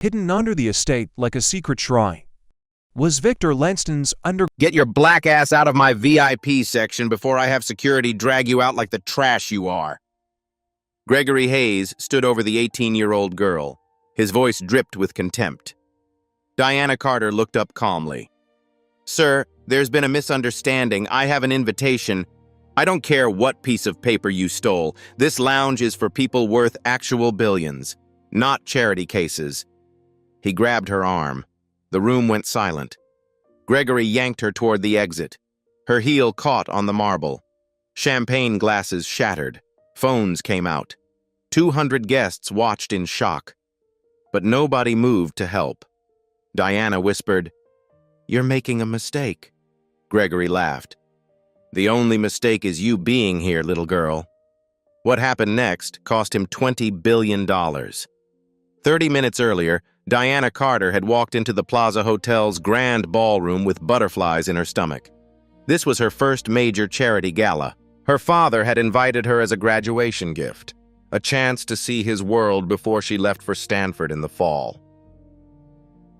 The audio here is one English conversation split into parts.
hidden under the estate like a secret shrine, was Victor Lanston's Get your black ass out of my VIP section before I have security drag you out like the trash you are. Gregory Hayes stood over the 18-year-old girl. His voice dripped with contempt. Diana Carter looked up calmly. Sir, there's been a misunderstanding. I have an invitation. I don't care what piece of paper you stole. This lounge is for people worth actual billions, not charity cases. He grabbed her arm. The room went silent. Gregory yanked her toward the exit. Her heel caught on the marble. Champagne glasses shattered. Phones came out. 200 guests watched in shock. But nobody moved to help. Diana whispered, "You're making a mistake." Gregory laughed. "The only mistake is you being here, little girl." What happened next cost him $20 billion. 30 minutes earlier, Diana Carter had walked into the Plaza Hotel's grand ballroom with butterflies in her stomach. This was her first major charity gala. Her father had invited her as a graduation gift, a chance to see his world before she left for Stanford in the fall.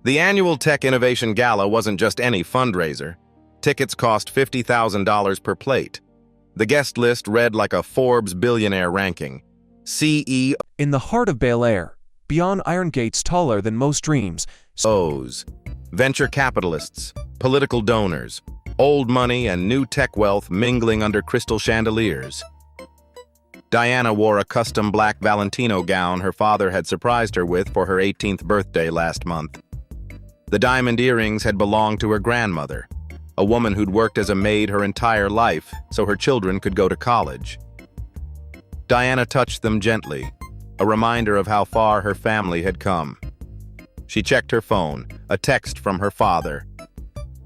The annual Tech Innovation Gala wasn't just any fundraiser. Tickets cost $50,000 per plate. The guest list read like a Forbes Billionaire ranking. CEO in the heart of Bel-Air, beyond iron gates taller than most dreams, O's, venture capitalists, political donors, old money and new tech wealth mingling under crystal chandeliers. Diana wore a custom black Valentino gown her father had surprised her with for her 18th birthday last month. The diamond earrings had belonged to her grandmother, a woman who'd worked as a maid her entire life so her children could go to college. Diana touched them gently, a reminder of how far her family had come. She checked her phone, a text from her father.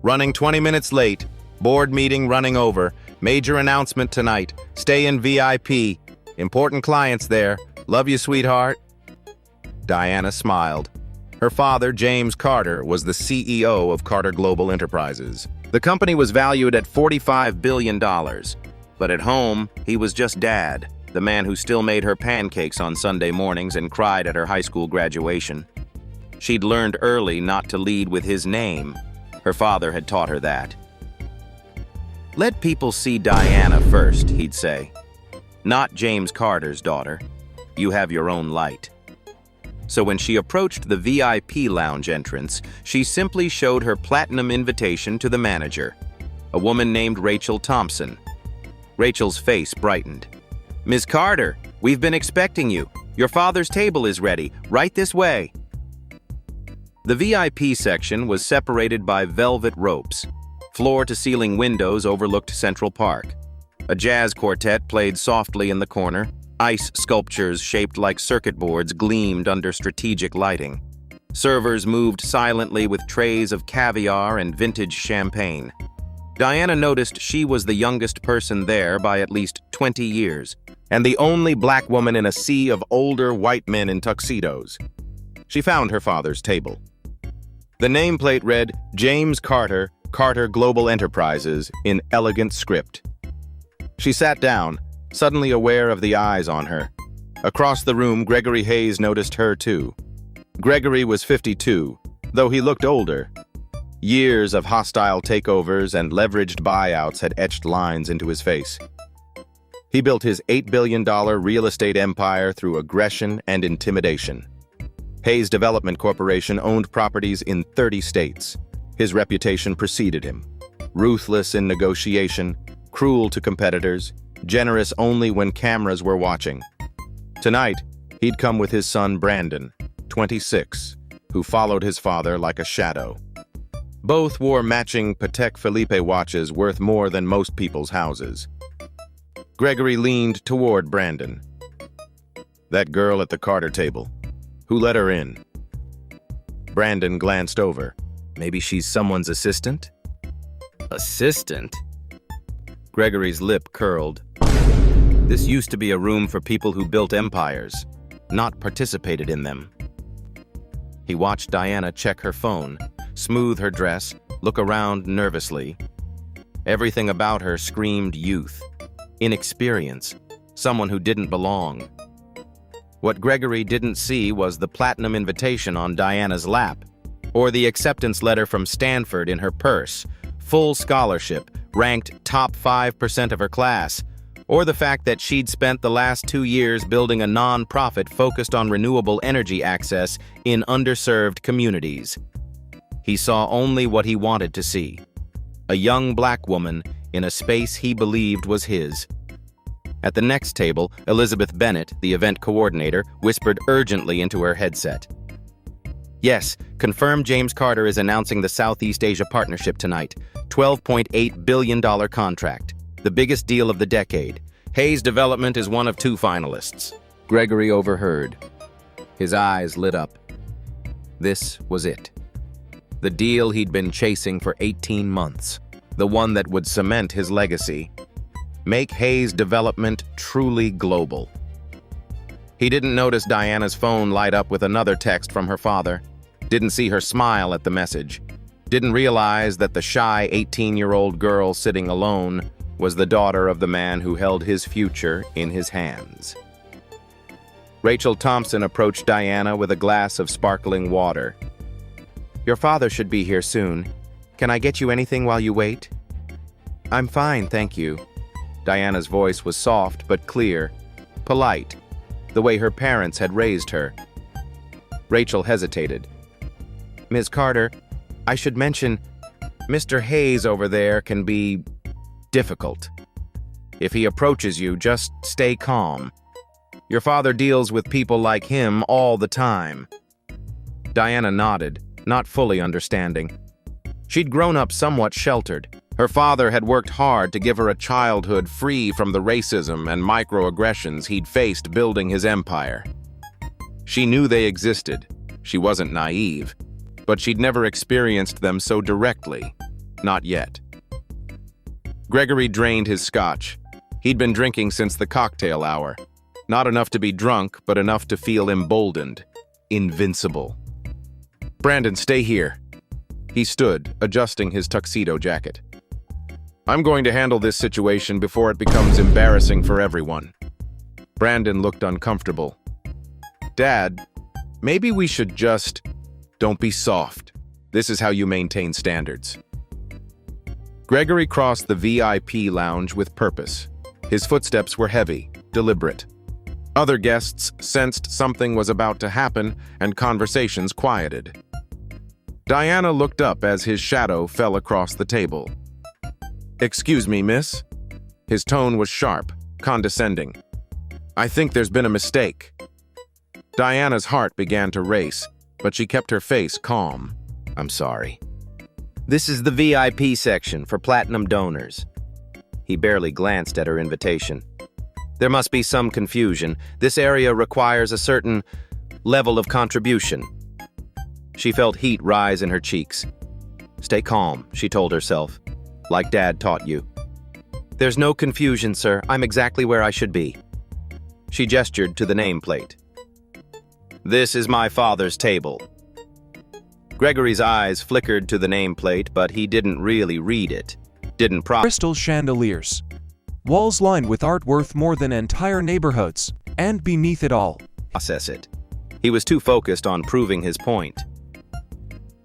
"Running 20 minutes late, board meeting running over, major announcement tonight, stay in VIP, important clients there, love you sweetheart." Diana smiled. Her father, James Carter, was the CEO of Carter Global Enterprises. The company was valued at $45 billion, but at home, he was just Dad, the man who still made her pancakes on Sunday mornings and cried at her high school graduation. She'd learned early not to lead with his name. Her father had taught her that. "Let people see Diana first," he'd say. "Not James Carter's daughter. You have your own light." So when she approached the VIP lounge entrance, she simply showed her platinum invitation to the manager, a woman named Rachel Thompson. Rachel's face brightened. "Ms. Carter, we've been expecting you. Your father's table is ready. Right this way." The VIP section was separated by velvet ropes. Floor-to-ceiling windows overlooked Central Park. A jazz quartet played softly in the corner. Ice sculptures shaped like circuit boards gleamed under strategic lighting. Servers moved silently with trays of caviar and vintage champagne. Diana noticed she was the youngest person there by at least 20 years, and the only black woman in a sea of older white men in tuxedos. She found her father's table. The nameplate read, "James Carter, Carter Global Enterprises," in elegant script. She sat down, suddenly aware of the eyes on her. Across the room, Gregory Hayes noticed her too. Gregory was 52, though he looked older. Years of hostile takeovers and leveraged buyouts had etched lines into his face. He built his $8 billion real estate empire through aggression and intimidation. Hayes Development Corporation owned properties in 30 states. His reputation preceded him. Ruthless in negotiation, cruel to competitors, generous only when cameras were watching. Tonight, he'd come with his son Brandon, 26, who followed his father like a shadow. Both wore matching Patek Philippe watches worth more than most people's houses. Gregory leaned toward Brandon. "That girl at the Carter table. Who let her in?" Brandon glanced over. "Maybe she's someone's assistant?" "Assistant?" Gregory's lip curled. This used to be a room for people who built empires, not participated in them. He watched Diana check her phone, smooth her dress, look around nervously. Everything about her screamed youth, inexperience, someone who didn't belong. What Gregory didn't see was the platinum invitation on Diana's lap, or the acceptance letter from Stanford in her purse, full scholarship, ranked top 5% of her class, or the fact that she'd spent the last 2 years building a non-profit focused on renewable energy access in underserved communities. He saw only what he wanted to see: a young black woman in a space he believed was his. At the next table, Elizabeth Bennett, the event coordinator, whispered urgently into her headset. "Yes, confirmed James Carter is announcing the Southeast Asia Partnership tonight. $12.8 billion contract. The biggest deal of the decade. Hayes Development is one of 2 finalists." Gregory overheard. His eyes lit up. This was it. The deal he'd been chasing for 18 months. The one that would cement his legacy. Make Hayes Development truly global. He didn't notice Diana's phone light up with another text from her father. Didn't see her smile at the message. Didn't realize that the shy 18-year-old girl sitting alone was the daughter of the man who held his future in his hands. Rachel Thompson approached Diana with a glass of sparkling water. "Your father should be here soon. Can I get you anything while you wait?" "I'm fine, thank you." Diana's voice was soft but clear, polite, the way her parents had raised her. Rachel hesitated. "Ms. Carter, I should mention, Mr. Hayes over there can be difficult. If he approaches you, just stay calm. Your father deals with people like him all the time." Diana nodded, not fully understanding. She'd grown up somewhat sheltered. Her father had worked hard to give her a childhood free from the racism and microaggressions he'd faced building his empire. She knew they existed. She wasn't naive, but she'd never experienced them so directly. Not yet. Gregory drained his scotch. He'd been drinking since the cocktail hour. Not enough to be drunk, but enough to feel emboldened, invincible. "Brandon, stay here." He stood, adjusting his tuxedo jacket. "I'm going to handle this situation before it becomes embarrassing for everyone." Brandon looked uncomfortable. "Dad, maybe we should just..." "Don't be soft. This is how you maintain standards." Gregory crossed the VIP lounge with purpose. His footsteps were heavy, deliberate. Other guests sensed something was about to happen, and conversations quieted. Diana looked up as his shadow fell across the table. "Excuse me, miss?" His tone was sharp, condescending. "I think there's been a mistake." Diana's heart began to race, but she kept her face calm. "I'm sorry." "This is the VIP section for platinum donors." He barely glanced at her invitation. "There must be some confusion. This area requires a certain level of contribution." She felt heat rise in her cheeks. "Stay calm," she told herself, "like Dad taught you." "There's no confusion, sir. I'm exactly where I should be." She gestured to the nameplate. "This is my father's table." Gregory's eyes flickered to the nameplate, but he didn't really read it. Crystal chandeliers. Walls lined with art worth more than entire neighborhoods. And beneath it all, process it. He was too focused on proving his point.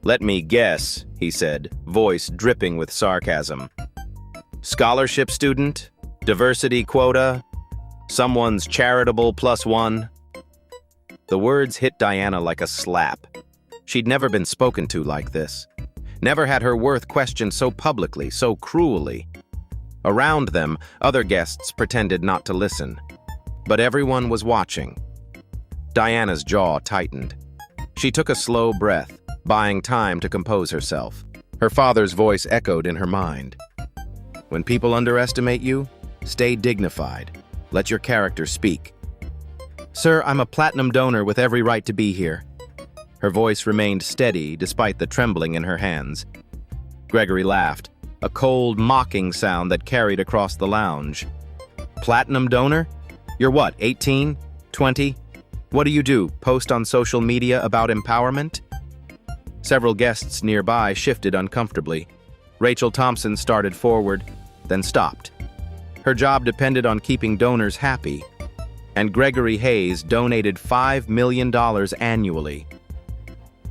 "Let me guess," he said, voice dripping with sarcasm. "Scholarship student? Diversity quota? Someone's charitable +1? The words hit Diana like a slap. She'd never been spoken to like this. Never had her worth questioned so publicly, so cruelly. Around them, other guests pretended not to listen. But everyone was watching. Diana's jaw tightened. She took a slow breath, buying time to compose herself. Her father's voice echoed in her mind. "When people underestimate you, stay dignified. Let your character speak." "Sir, I'm a platinum donor with every right to be here." Her voice remained steady despite the trembling in her hands. Gregory laughed, a cold, mocking sound that carried across the lounge. "Platinum donor? You're what, 18? 20? What do you do, post on social media about empowerment?" Several guests nearby shifted uncomfortably. Rachel Thompson started forward, then stopped. Her job depended on keeping donors happy. and Gregory Hayes donated $5 million annually.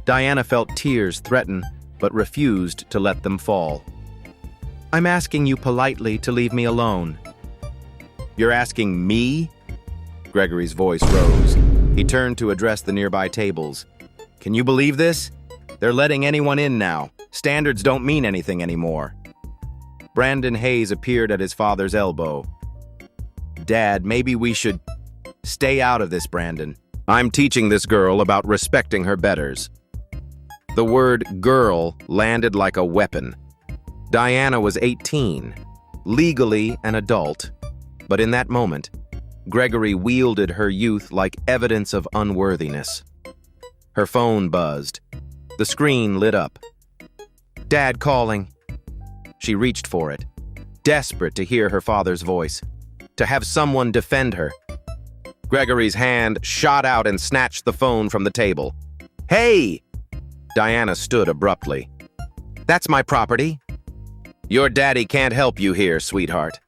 Diana felt tears threaten, but refused to let them fall. "I'm asking you politely to leave me alone." "You're asking me?" Gregory's voice rose. He turned to address the nearby tables. "Can you believe this? They're letting anyone in now. Standards don't mean anything anymore." Brandon Hayes appeared at his father's elbow. "Dad, maybe we should stay out of this, Brandon. I'm teaching this girl about respecting her betters." The word girl landed like a weapon. Diana was 18, legally an adult, but in that moment, Gregory wielded her youth like evidence of unworthiness. Her phone buzzed. The screen lit up. "Dad calling." She reached for it, desperate to hear her father's voice, to have someone defend her. Gregory's hand shot out and snatched the phone from the table. "Hey!" Diana stood abruptly. "That's my property." "Your daddy can't help you here, sweetheart."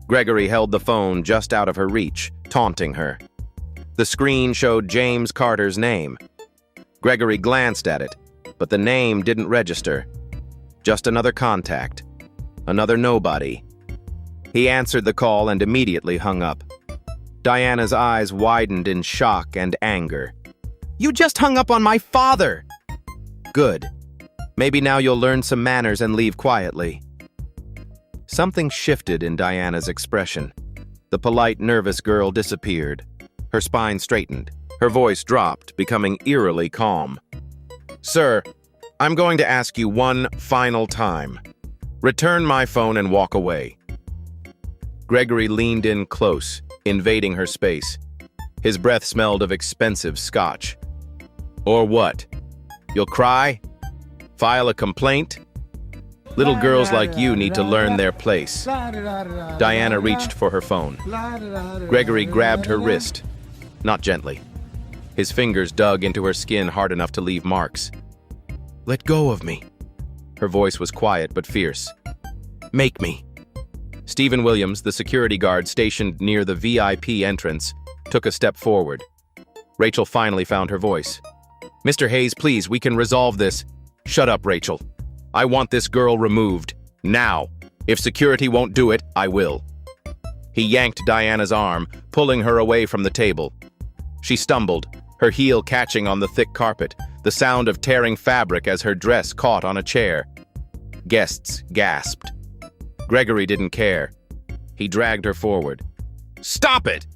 Gregory held the phone just out of her reach, taunting her. The screen showed James Carter's name. Gregory glanced at it, but the name didn't register. Just another contact. Another nobody. He answered the call and immediately hung up. Diana's eyes widened in shock and anger. "You just hung up on my father!" "Good. Maybe now you'll learn some manners and leave quietly." Something shifted in Diana's expression. The polite, nervous girl disappeared. Her spine straightened. Her voice dropped, becoming eerily calm. "Sir, I'm going to ask you one final time. Return my phone and walk away." Gregory leaned in close, invading her space. His breath smelled of expensive scotch. "Or what? You'll cry? File a complaint? Little girls like you need to learn their place." Diana reached for her phone. Gregory grabbed her wrist, not gently. His fingers dug into her skin hard enough to leave marks. "Let go of me." Her voice was quiet but fierce. "Make me." Stephen Williams, the security guard stationed near the VIP entrance, took a step forward. Rachel finally found her voice. "Mr. Hayes, please, we can resolve this." "Shut up, Rachel. I want this girl removed. Now. If security won't do it, I will." He yanked Diana's arm, pulling her away from the table. She stumbled, her heel catching on the thick carpet, the sound of tearing fabric as her dress caught on a chair. Guests gasped. Gregory didn't care. He dragged her forward. "Stop it!"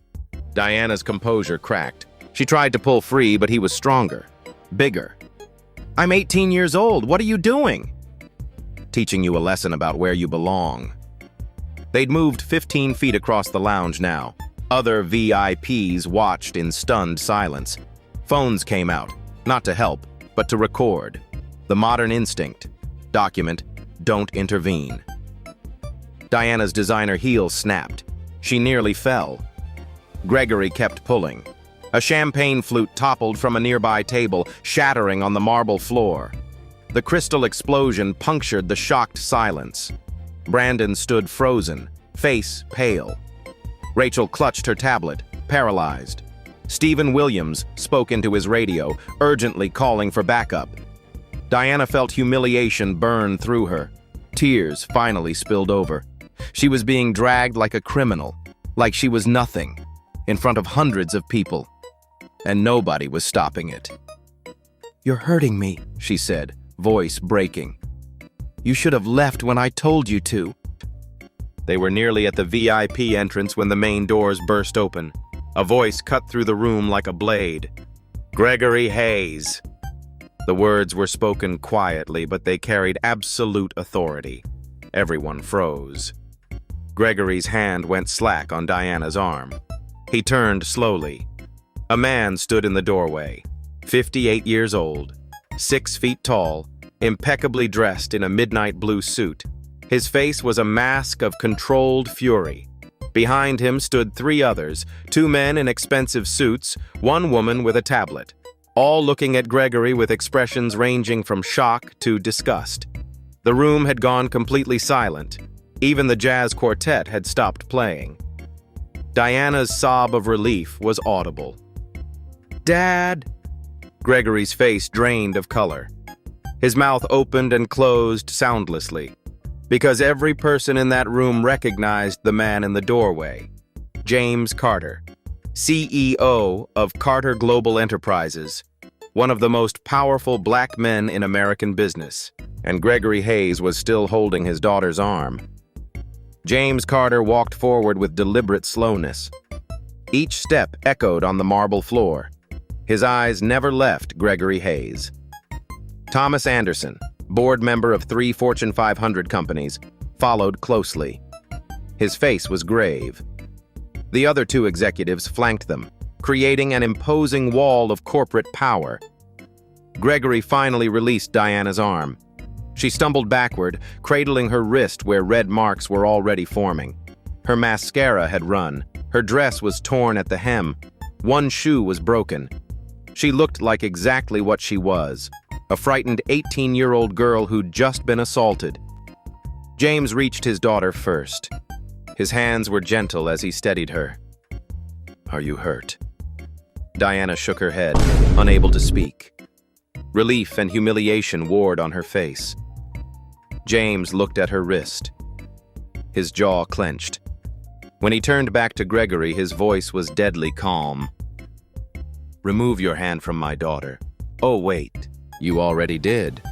Diana's composure cracked. She tried to pull free, but he was stronger, bigger. "I'm 18 years old. What are you doing?" "Teaching you a lesson about where you belong." They'd moved 15 feet across the lounge now. Other VIPs watched in stunned silence. Phones came out, not to help, but to record. The modern instinct. Document, don't intervene. Diana's designer heel snapped. She nearly fell. Gregory kept pulling. A champagne flute toppled from a nearby table, shattering on the marble floor. The crystal explosion punctured the shocked silence. Brandon stood frozen, face pale. Rachel clutched her tablet, paralyzed. Stephen Williams spoke into his radio, urgently calling for backup. Diana felt humiliation burn through her. Tears finally spilled over. She was being dragged like a criminal, like she was nothing, in front of hundreds of people. And nobody was stopping it. "You're hurting me," she said, voice breaking. "You should have left when I told you to." They were nearly at the VIP entrance when the main doors burst open. A voice cut through the room like a blade. "Gregory Hayes." The words were spoken quietly, but they carried absolute authority. Everyone froze. Gregory's hand went slack on Diana's arm. He turned slowly. A man stood in the doorway, 58 years old, 6 feet tall, impeccably dressed in a midnight blue suit. His face was a mask of controlled fury. Behind him stood 3 others, 2 men in expensive suits, 1 woman with a tablet, all looking at Gregory with expressions ranging from shock to disgust. The room had gone completely silent. Even the jazz quartet had stopped playing. Diana's sob of relief was audible. "Dad!" Gregory's face drained of color. His mouth opened and closed soundlessly, because every person in that room recognized the man in the doorway. James Carter, CEO of Carter Global Enterprises, one of the most powerful black men in American business, and Gregory Hayes was still holding his daughter's arm. James Carter walked forward with deliberate slowness. Each step echoed on the marble floor. His eyes never left Gregory Hayes. Thomas Anderson, board member of 3 Fortune 500 companies, followed closely. His face was grave. The other 2 executives flanked them, creating an imposing wall of corporate power. Gregory finally released Diana's arm. She stumbled backward, cradling her wrist where red marks were already forming. Her mascara had run. Her dress was torn at the hem. One shoe was broken. She looked like exactly what she was, a frightened 18-year-old girl who'd just been assaulted. James reached his daughter first. His hands were gentle as he steadied her. "Are you hurt?" Diana shook her head, unable to speak. Relief and humiliation warred on her face. James looked at her wrist. His jaw clenched. When he turned back to Gregory, his voice was deadly calm. "Remove your hand from my daughter." "Oh, wait, you already did,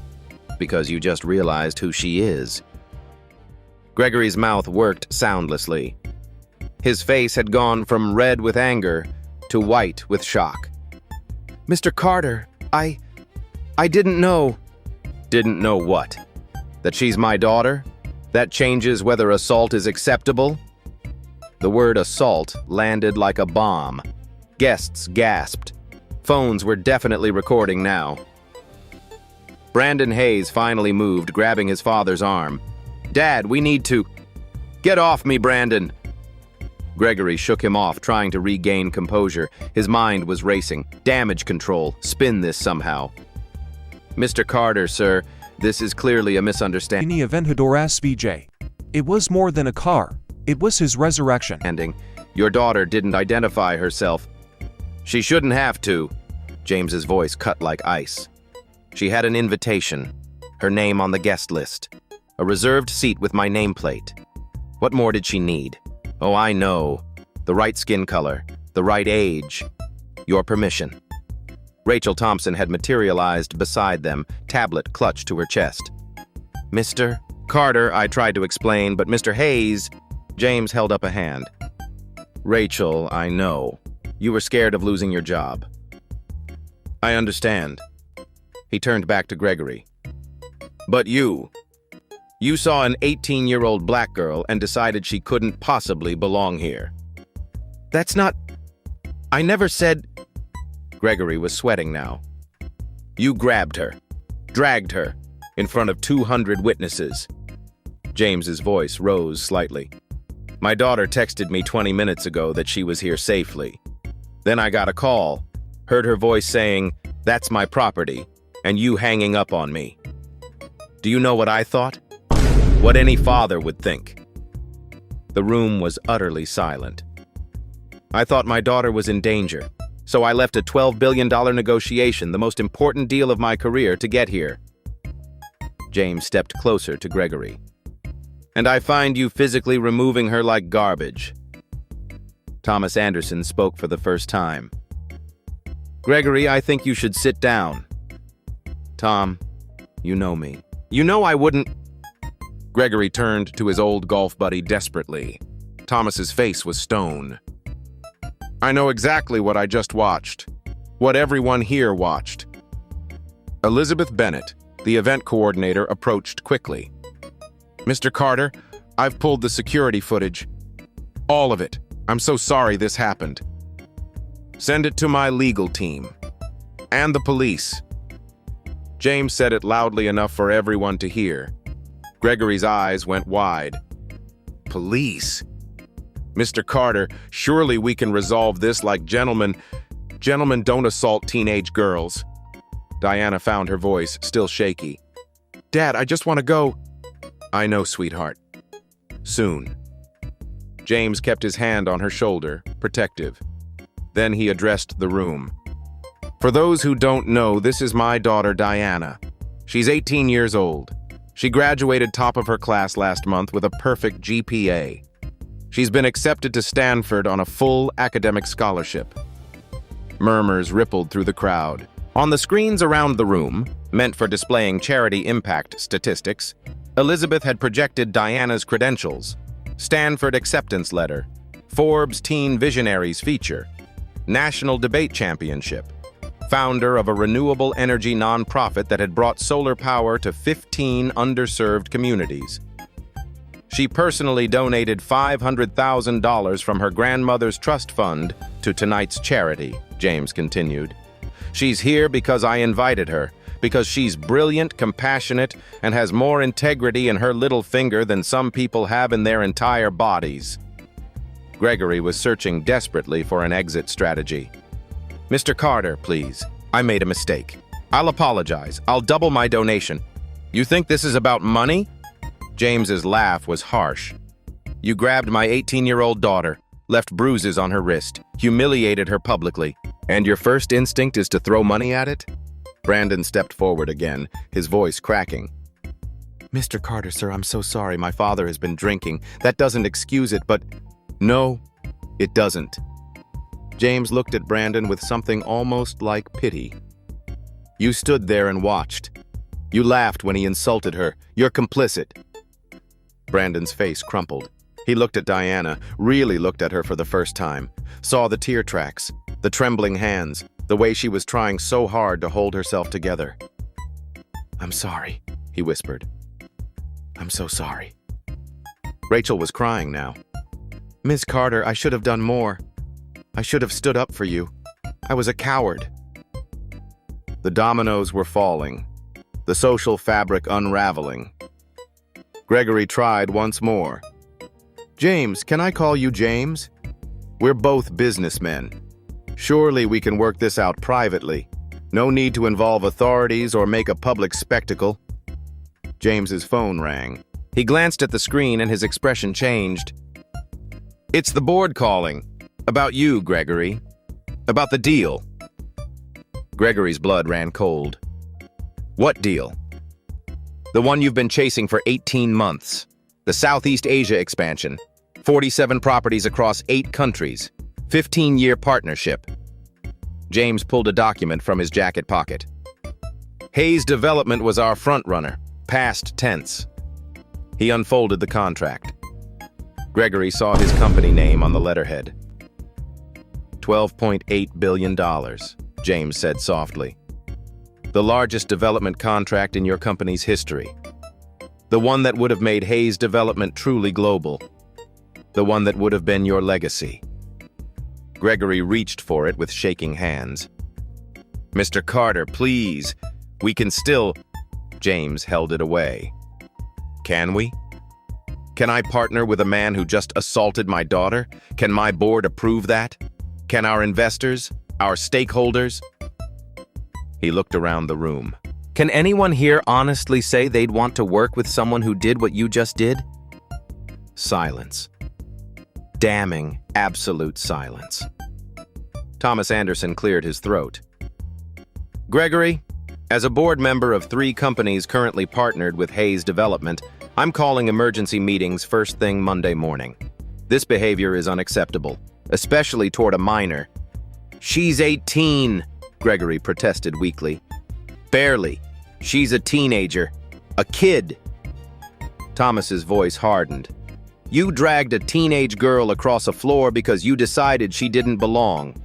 because you just realized who she is." Gregory's mouth worked soundlessly. His face had gone from red with anger to white with shock. "Mr. Carter, I didn't know." "Didn't know what? That she's my daughter? That changes whether assault is acceptable?" The word assault landed like a bomb. Guests gasped. Phones were definitely recording now. Brandon Hayes finally moved, grabbing his father's arm. "Dad, we need to—" "Get off me, Brandon!" Gregory shook him off, trying to regain composure. His mind was racing. Damage control. Spin this somehow. "Mr. Carter, sir, this is clearly a misunderstanding." Ini Aventador SVJ. It was more than a car. It was his resurrection. "Your daughter didn't identify herself." "She shouldn't have to." James's voice cut like ice. "She had an invitation. Her name on the guest list. A reserved seat with my nameplate. What more did she need? Oh, I know. The right skin color. The right age. Your permission." Rachel Thompson had materialized beside them, tablet clutched to her chest. "Mr. Carter," I tried to explain, but Mr. Hayes— James held up a hand. "Rachel, I know. You were scared of losing your job." "I understand." He turned back to Gregory. "But you saw an 18-year-old black girl and decided she couldn't possibly belong here." "That's not— I never said—" Gregory was sweating now. "You grabbed her, dragged her, in front of 200 witnesses." James's voice rose slightly. "My daughter texted me 20 minutes ago that she was here safely. Then I got a call, heard her voice saying, 'That's my property,' and you hanging up on me. Do you know what I thought? What any father would think." The room was utterly silent. "I thought my daughter was in danger, so I left a $12 billion negotiation, the most important deal of my career, to get here." James stepped closer to Gregory. "And I find you physically removing her like garbage." Thomas Anderson spoke for the first time. "Gregory, I think you should sit down." "Tom, you know me. You know I wouldn't—" Gregory turned to his old golf buddy desperately. Thomas's face was stone. "I know exactly what I just watched. What everyone here watched." Elizabeth Bennett, the event coordinator, approached quickly. "Mr. Carter, I've pulled the security footage. All of it. I'm so sorry this happened. Send it to my legal team. And the police." James said it loudly enough for everyone to hear. Gregory's eyes went wide. "Police? Mr. Carter, surely we can resolve this like gentlemen. Gentlemen don't assault teenage girls." Diana found her voice, still shaky. "Dad, I just want to go." "I know, sweetheart. Soon." James kept his hand on her shoulder, protective. Then he addressed the room. For those who don't know, this is my daughter, Diana. She's 18 years old. She graduated top of her class last month with a perfect GPA. She's been accepted to Stanford on a full academic scholarship. Murmurs rippled through the crowd. On the screens around the room, meant for displaying charity impact statistics, Elizabeth had projected Diana's credentials: Stanford acceptance letter, Forbes Teen Visionaries feature, National Debate Championship, founder of a renewable energy nonprofit that had brought solar power to 15 underserved communities. She personally donated $500,000 from her grandmother's trust fund to tonight's charity, James continued. She's here because I invited her, because she's brilliant, compassionate, and has more integrity in her little finger than some people have in their entire bodies. Gregory was searching desperately for an exit strategy. Mr. Carter, please. I made a mistake. I'll apologize. I'll double my donation. You think this is about money? James's laugh was harsh. You grabbed my 18-year-old daughter, left bruises on her wrist, humiliated her publicly, and your first instinct is to throw money at it? Brandon stepped forward again, his voice cracking. Mr. Carter, sir, I'm so sorry. My father has been drinking. That doesn't excuse it, but... No, it doesn't. James looked at Brandon with something almost like pity. You stood there and watched. You laughed when he insulted her. You're complicit. Brandon's face crumpled. He looked at Diana, really looked at her for the first time, saw the tear tracks, the trembling hands, the way she was trying so hard to hold herself together. I'm sorry, he whispered. I'm so sorry. Rachel was crying now. Ms. Carter, I should have done more. I should have stood up for you. I was a coward. The dominoes were falling, the social fabric unraveling. Gregory tried once more. James, can I call you James? We're both businessmen. Surely we can work this out privately. No need to involve authorities or make a public spectacle. James's phone rang. He glanced at the screen and his expression changed. It's the board calling. About you, Gregory. About the deal. Gregory's blood ran cold. What deal? The one you've been chasing for 18 months. The Southeast Asia expansion. 47 properties across 8 countries. 15-year partnership. James pulled a document from his jacket pocket. Hayes Development was our frontrunner. Past tense. He unfolded the contract. Gregory saw his company name on the letterhead. $12.8 billion, James said softly. The largest development contract in your company's history. The one that would have made Hayes Development truly global. The one that would have been your legacy. Gregory reached for it with shaking hands. Mr. Carter, please. We can still... James held it away. Can we? Can I partner with a man who just assaulted my daughter? Can my board approve that? Can our investors? Our stakeholders? He looked around the room. Can anyone here honestly say they'd want to work with someone who did what you just did? Silence. Damning, absolute silence. Thomas Anderson cleared his throat. Gregory, as a board member of 3 companies currently partnered with Hayes Development, I'm calling emergency meetings first thing Monday morning. This behavior is unacceptable, especially toward a minor. She's 18, Gregory protested weakly. Barely. She's a teenager. A kid. Thomas's voice hardened. You dragged a teenage girl across a floor because you decided she didn't belong.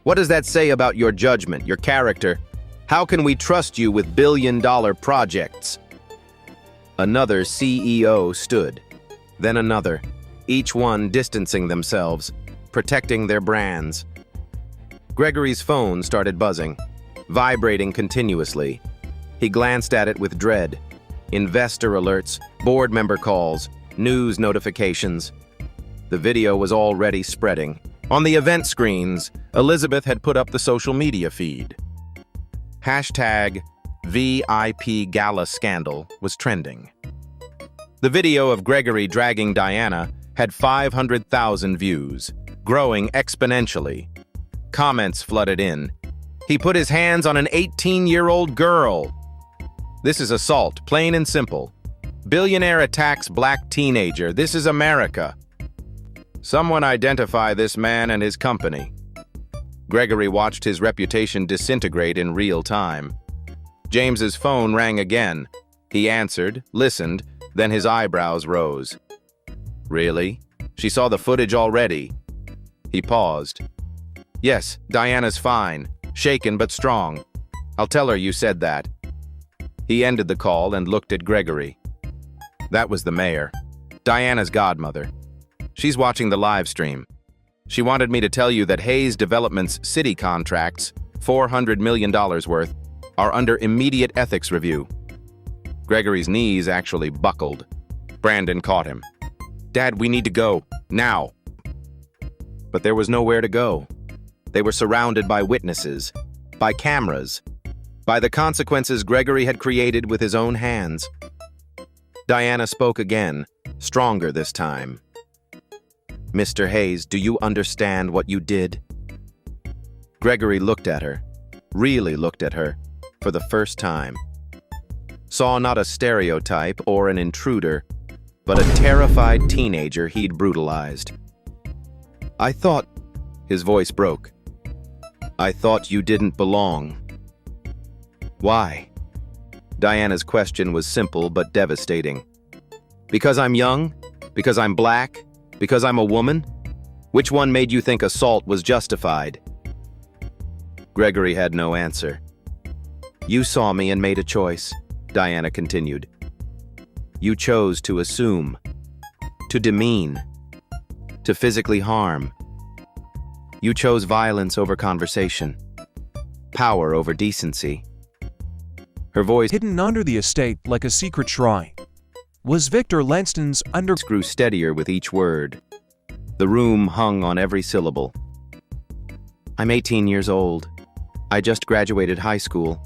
What does that say about your judgment, your character? How can we trust you with billion-dollar projects? Another CEO stood, then another, each one distancing themselves, protecting their brands. Gregory's phone started buzzing, vibrating continuously. He glanced at it with dread. Investor alerts, board member calls, news notifications. The video was already spreading. On the event screens, Elizabeth had put up the social media feed. Hashtag VIP Gala Scandal was trending. The video of Gregory dragging Diana had 500,000 views, growing exponentially. Comments flooded in. He put his hands on an 18-year-old girl. This is assault, plain and simple. Billionaire attacks black teenager. This is America. Someone identify this man and his company. Gregory watched his reputation disintegrate in real time. James's phone rang again. He answered, listened, then his eyebrows rose. Really? She saw the footage already. He paused. Yes, Diana's fine. Shaken but strong. I'll tell her you said that. He ended the call and looked at Gregory. That was the mayor. Diana's godmother. She's watching the live stream. She wanted me to tell you that Hayes Development's city contracts, $400 million worth, are under immediate ethics review. Gregory's knees actually buckled. Brandon caught him. Dad, we need to go. Now. But there was nowhere to go. They were surrounded by witnesses, by cameras, by the consequences Gregory had created with his own hands. Diana spoke again, stronger this time. Mr. Hayes, do you understand what you did? Gregory looked at her, really looked at her, for the first time. Saw not a stereotype or an intruder, but a terrified teenager he'd brutalized. I thought, his voice broke. I thought you didn't belong. Why? Diana's question was simple but devastating. Because I'm young? Because I'm black? Because I'm a woman? Which one made you think assault was justified? Gregory had no answer. You saw me and made a choice, Diana continued. You chose to assume, to demean, to physically harm. You chose violence over conversation, power over decency. Her voice, hidden under the estate like a secret shrine, was Victor Lanston's grew steadier with each word. The room hung on every syllable. I'm 18 years old. I just graduated high school.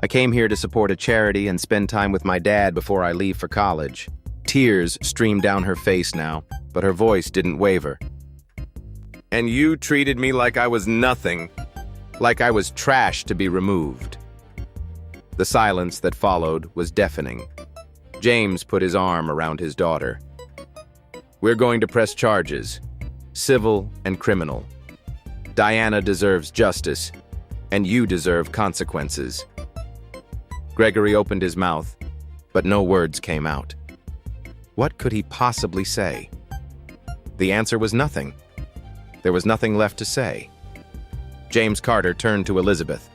I came here to support a charity and spend time with my dad before I leave for college. Tears streamed down her face now, but her voice didn't waver. And you treated me like I was nothing, like I was trash to be removed. The silence that followed was deafening. James put his arm around his daughter. We're going to press charges, civil and criminal. Diana deserves justice, and you deserve consequences. Gregory opened his mouth, but no words came out. What could he possibly say? The answer was nothing. There was nothing left to say. James Carter turned to Elizabeth.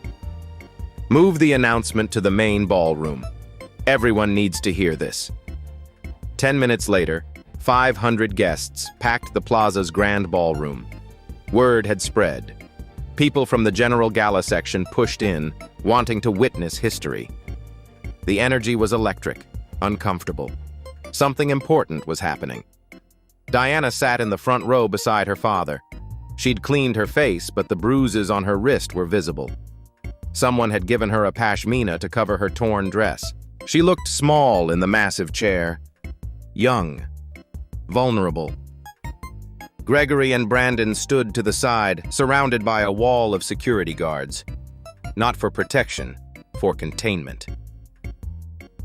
Move the announcement to the main ballroom. Everyone needs to hear this. 10 minutes later, 500 guests packed the plaza's grand ballroom. Word had spread. People from the general gala section pushed in, wanting to witness history. The energy was electric, uncomfortable. Something important was happening. Diana sat in the front row beside her father. She'd cleaned her face, but the bruises on her wrist were visible. Someone had given her a pashmina to cover her torn dress. She looked small in the massive chair. Young. Vulnerable. Gregory and Brandon stood to the side, surrounded by a wall of security guards. Not for protection, for containment.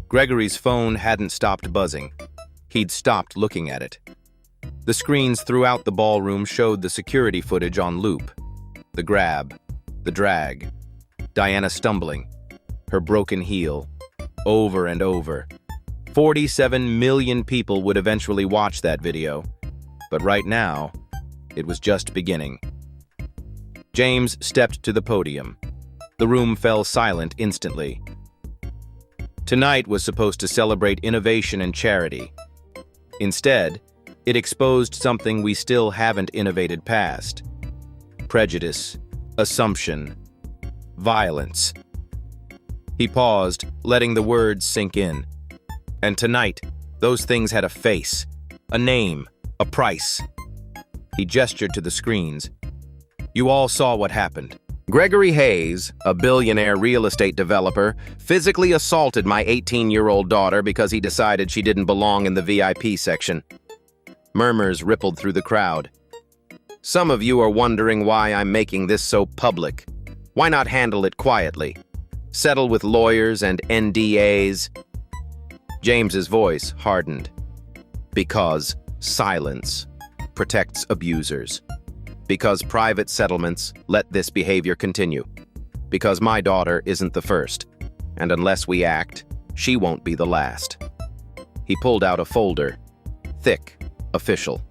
Gregory's phone hadn't stopped buzzing. He'd stopped looking at it. The screens throughout the ballroom showed the security footage on loop. The grab, the drag, Diana stumbling, her broken heel, over and over. 47 million people would eventually watch that video, but right now, it was just beginning. James stepped to the podium. The room fell silent instantly. Tonight was supposed to celebrate innovation and charity. Instead, it exposed something we still haven't innovated past. Prejudice, assumption, violence. He paused, letting the words sink in. And tonight, those things had a face, a name, a price. He gestured to the screens. You all saw what happened. Gregory Hayes, a billionaire real estate developer, physically assaulted my 18-year-old daughter because he decided she didn't belong in the VIP section. Murmurs rippled through the crowd. Some of you are wondering why I'm making this so public. Why not handle it quietly? Settle with lawyers and NDAs? James's voice hardened. Because silence protects abusers. Because private settlements let this behavior continue. Because my daughter isn't the first, and unless we act, she won't be the last. He pulled out a folder. Thick, official.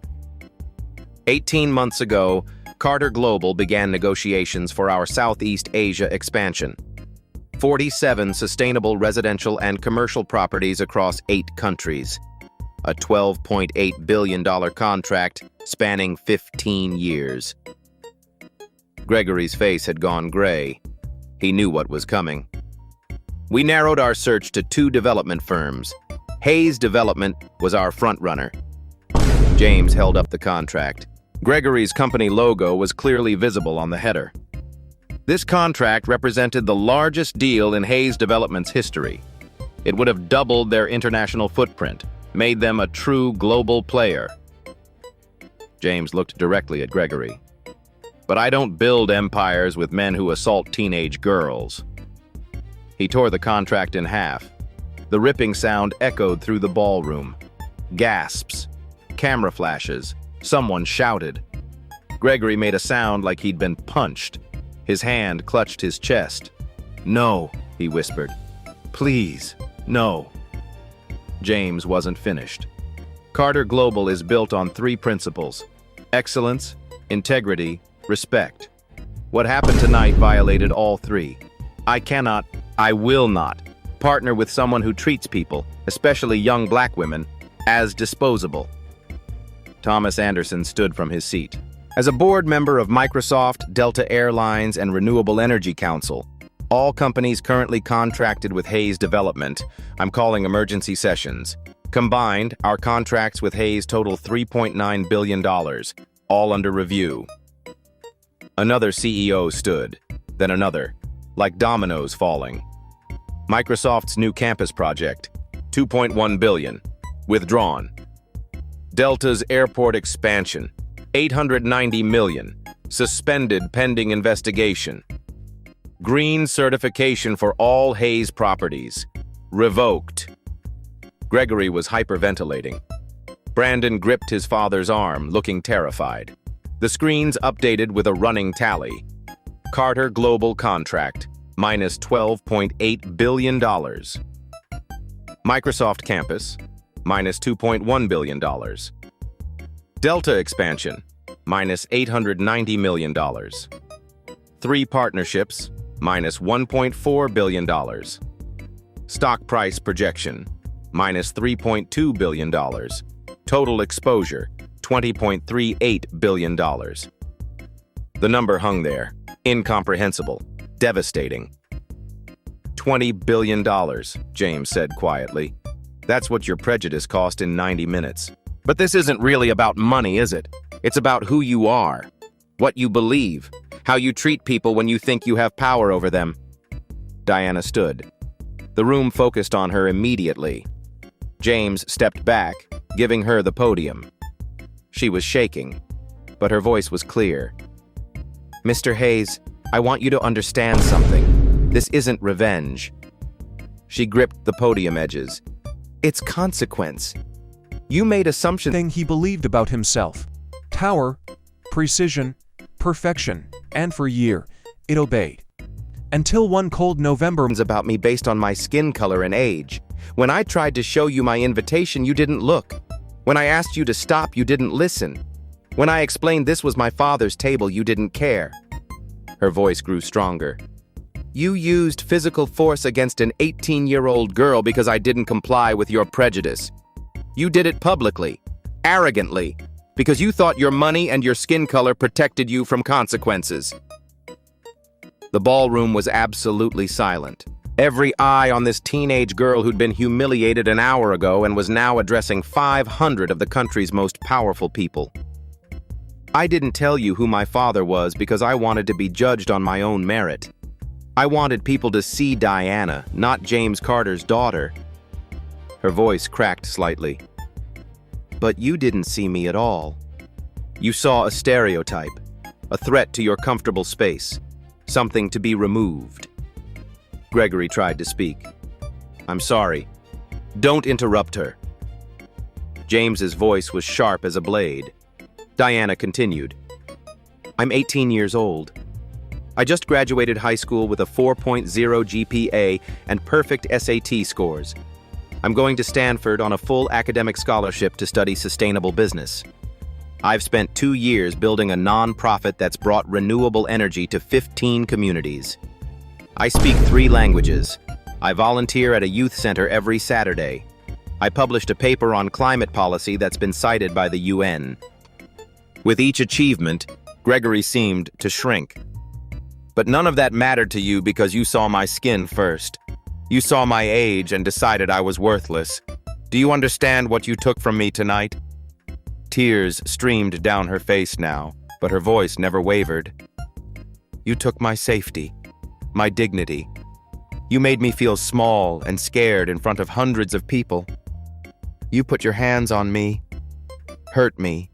18 months ago, Carter Global began negotiations for our Southeast Asia expansion. 47 sustainable residential and commercial properties across 8 countries. A $12.8 billion contract spanning 15 years. Gregory's face had gone gray. He knew what was coming. We narrowed our search to 2 development firms. Hayes Development was our frontrunner. James held up the contract. Gregory's company logo was clearly visible on the header. This contract represented the largest deal in Hayes Development's history. It would have doubled their international footprint, made them a true global player. James looked directly at Gregory. But I don't build empires with men who assault teenage girls. He tore the contract in half. The ripping sound echoed through the ballroom. Gasps, camera flashes, someone shouted. Gregory made a sound like he'd been punched. His hand clutched his chest. "No," he whispered. "Please, no." James wasn't finished. Carter Global is built on 3 principles: excellence, integrity, respect. What happened tonight violated all 3. I will not partner with someone who treats people, especially young black women, as disposable. Thomas Anderson stood from his seat. As a board member of Microsoft, Delta Airlines, and Renewable Energy Council, all companies currently contracted with Hayes Development, I'm calling emergency sessions. Combined, our contracts with Hayes total $3.9 billion, all under review. Another CEO stood, then another, like dominoes falling. Microsoft's new campus project, $2.1 billion, withdrawn. Delta's airport expansion, $890 million, suspended pending investigation. Green certification for all Hayes properties, revoked. Gregory was hyperventilating. Brandon gripped his father's arm, looking terrified. The screens updated with a running tally. Carter Global contract, minus $12.8 billion. Microsoft campus, minus $2.1 billion. Delta expansion, minus $890 million. 3 partnerships, minus $1.4 billion. Stock price projection, minus $3.2 billion. Total exposure, $20.38 billion. The number hung there, incomprehensible, devastating. $20 billion, James said quietly. That's what your prejudice cost in 90 minutes. But this isn't really about money, is it? It's about who you are, what you believe, how you treat people when you think you have power over them. Diana stood. The room focused on her immediately. James stepped back, giving her the podium. She was shaking, but her voice was clear. "Mr. Hayes, I want you to understand something. This isn't revenge." She gripped the podium edges. "It's consequence. You made assumptions." Thing he believed about himself. Power, precision, perfection, and for a year, it obeyed. Until one cold November about me based on my skin color and age. When I tried to show you my invitation, you didn't look. When I asked you to stop, you didn't listen. When I explained this was my father's table, you didn't care. Her voice grew stronger. You used physical force against an 18-year-old girl because I didn't comply with your prejudice. You did it publicly, arrogantly, because you thought your money and your skin color protected you from consequences. The ballroom was absolutely silent. Every eye on this teenage girl who'd been humiliated an hour ago and was now addressing 500 of the country's most powerful people. I didn't tell you who my father was because I wanted to be judged on my own merit. I wanted people to see Diana, not James Carter's daughter. Her voice cracked slightly. But you didn't see me at all. You saw a stereotype, a threat to your comfortable space, something to be removed. Gregory tried to speak. I'm sorry. Don't interrupt her. James's voice was sharp as a blade. Diana continued. I'm 18 years old. I just graduated high school with a 4.0 GPA and perfect SAT scores. I'm going to Stanford on a full academic scholarship to study sustainable business. I've spent 2 years building a non-profit that's brought renewable energy to 15 communities. I speak 3 languages. I volunteer at a youth center every Saturday. I published a paper on climate policy that's been cited by the UN. With each achievement, Gregory seemed to shrink. But none of that mattered to you because you saw my skin first. You saw my age and decided I was worthless. Do you understand what you took from me tonight? Tears streamed down her face now, but her voice never wavered. You took my safety, my dignity. You made me feel small and scared in front of hundreds of people. You put your hands on me, hurt me,